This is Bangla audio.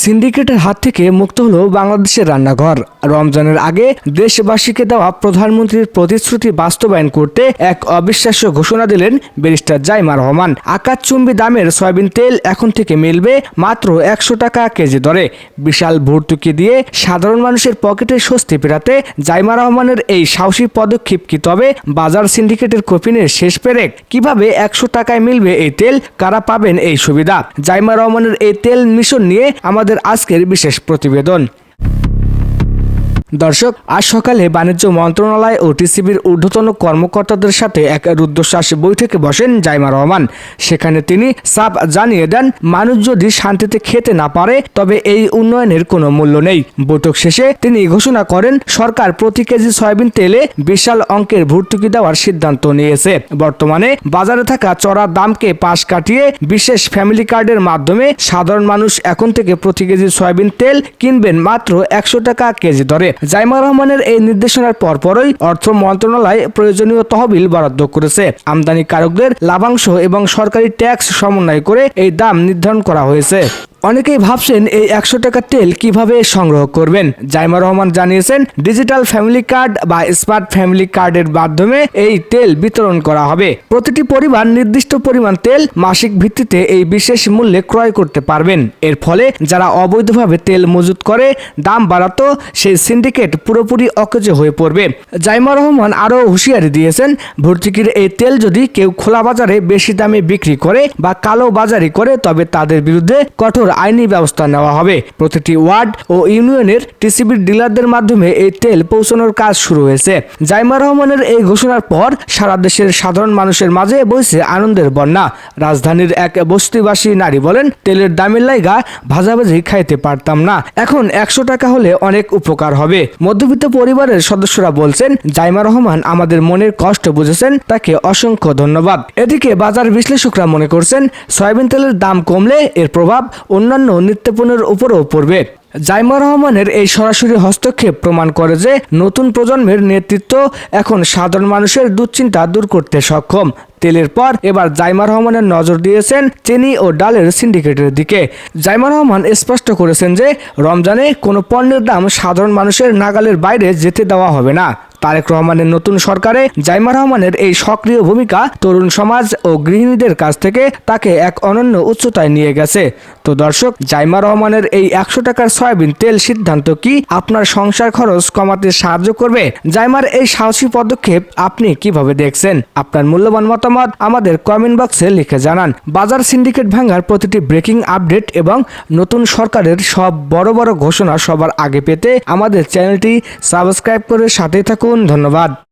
সিন্ডিকেটের হাত থেকে মুক্ত হলো বাংলাদেশের রান্নাঘর। রমজানের আগে দেশবাসীকে দেওয়া প্রধানমন্ত্রীর প্রতিশ্রুতি বাস্তবায়ন করতে এক অবিশ্বাস্য ঘোষণা দিলেন ব্যারিস্টার জাইমা রহমান। আকাশচুম্বী দামের সয়াবিন তেল এখন থেকে মিলবে মাত্র 100 টাকা কেজি দরে। বিশাল ভর্তুকি দিয়ে সাধারণ মানুষের পকেটে স্বস্তি ফেরাতে জাইমা রহমানের এই সাহসী পদক্ষেপ কি তবে বাজার সিন্ডিকেটের কফিনের শেষ পেরেক? কিভাবে 100 টাকায় মিলবে এই তেল? কারা পাবেন এই সুবিধা? জাইমা রহমানের এই তেল মিশন নিয়ে আমাদের আজকের বিশেষ প্রতিবেদন। দর্শক, আজ সকালে বাণিজ্য মন্ত্রণালয় ও টিসিবির ঊর্ধ্বতন কর্মকর্তাদের সাথে এক রুদ্ধশ্বাস বৈঠকে বসেন জাইমা রহমান। সেখানে তিনি সাফ জানিয়ে দেন, মানুষ যদি শান্তিতে খেতে না পারে তবে এই উন্নয়নের কোনো মূল্য নেই। বৈঠক শেষে তিনি ঘোষণা করেন, সরকার প্রতি কেজি সয়াবিন তেলে বিশাল অঙ্কের ভর্তুকি দেওয়ার সিদ্ধান্ত নিয়েছে। বর্তমানে বাজারে থাকা চড়া দামকে পাশ কাটিয়ে বিশেষ ফ্যামিলি কার্ডের মাধ্যমে সাধারণ মানুষ এখন থেকে প্রতি কেজি সয়াবিন তেল কিনবেন মাত্র 100 টাকা কেজি দরে। জাইমা রহমানের এই নির্দেশনার পরপরই অর্থ মন্ত্রণালয় প্রয়োজনীয় তহবিল বরাদ্দ করেছে। আমদানিকারকদের লাভাংশ এবং সরকারি ট্যাক্স সমন্বয় করে এই দাম নির্ধারণ করা হয়েছে। অনেকেই ভাবছেন এই 100 টাকার তেল কিভাবে সংগ্রহ করবেন। জাইমা রহমান জানিয়েছেন, ডিজিটাল ফ্যামিলি কার্ড বা স্মার্ট ফ্যামিলি কার্ডের মাধ্যমে এই তেল বিতরণ করা হবে। প্রতিটি পরিবার নির্দিষ্ট পরিমাণ তেল মাসিক ভিত্তিতে এই বিশেষ মূল্যে ক্রয় করতে পারবেন। এর ফলে যারা অবৈধভাবে তেল মজুত করে দাম বাড়াতো সেই সিন্ডিকেট পুরোপুরি অকেজো হয়ে পড়বে। জাইমা রহমান আরও হুঁশিয়ারি দিয়েছেন, ভর্তুকির এই তেল যদি কেউ খোলা বাজারে বেশি দামে বিক্রি করে বা কালো বাজারি করে তবে তাদের বিরুদ্ধে কঠোর আইনি ব্যবস্থা নেওয়া হবে। প্রতিটি ওয়ার্ড ও ইউনিয়নের টিসিবির ডিলারদের মাধ্যমে এই তেল পৌঁছানোর কাজ শুরু হয়েছে। জাইমা রহমানের এই ঘোষণার পর সারা দেশের সাধারণ মানুষের মাঝে বইছে আনন্দের বন্যা। রাজধানীর এক বস্তিবাসী নারী বলেন, তেলের দামের লাইগা ভাজাভাজি খাইতে পারতাম না, এখন 100 টাকা হলে অনেক উপকার হবে। মধ্যবিত্ত পরিবারের সদস্যরা বলছেন, জাইমা রহমান আমাদের মনের কষ্ট বুঝেছেন, তাকে অসংখ্য ধন্যবাদ। এদিকে বাজার বিশ্লেষকরা মনে করছেন, সয়াবিন তেলের দাম কমলে এর প্রভাব অন্যান্য নিত্যপণ্যের উপরও পড়বে। জাইমা রহমানের এই সরাসরি হস্তক্ষেপ প্রমাণ করে যে নতুন প্রজন্মের নেতৃত্ব এখন সাধারণ মানুষের দুশ্চিন্তা দূর করতে সক্ষম। তেলের পর এবার জাইমা রহমানের নজর দিয়েছেন চিনি ও ডালের সিন্ডিকেটের দিকে। জাইমা রহমান স্পষ্ট করেছেন যে রমজানে কোনো পণ্যের দাম সাধারণ মানুষের নাগালের বাইরে যেতে দেওয়া হবে না। তারেক রহমানের নতুন সরকারে জাইমা রহমানের এই সক্রিয় ভূমিকা তরুণ সমাজ ও গৃহিণীদের কাছ থেকে তাকে এক অনন্য উচ্চতায় নিয়ে গেছে। তো দর্শক, জাইমা রহমানের এই 100 টাকার সয়াবিন তেল সিদ্ধান্ত কি আপনার সংসার খরচ কমাতে সাহায্য করবে? জাইমার এই সাহসী পদক্ষেপ আপনি কিভাবে দেখছেন? আপনার মূল্যবান মতামত আমাদের কমেন্ট বক্সে লিখে জানান। বাজার সিন্ডিকেট ভাঙার প্রতিটি ব্রেকিং আপডেট এবং নতুন সরকারের সব বড় বড় ঘোষণা সবার আগে পেতে আমাদের চ্যানেলটি সাবস্ক্রাইব করে সাথে থাকুন। ধন্যবাদ।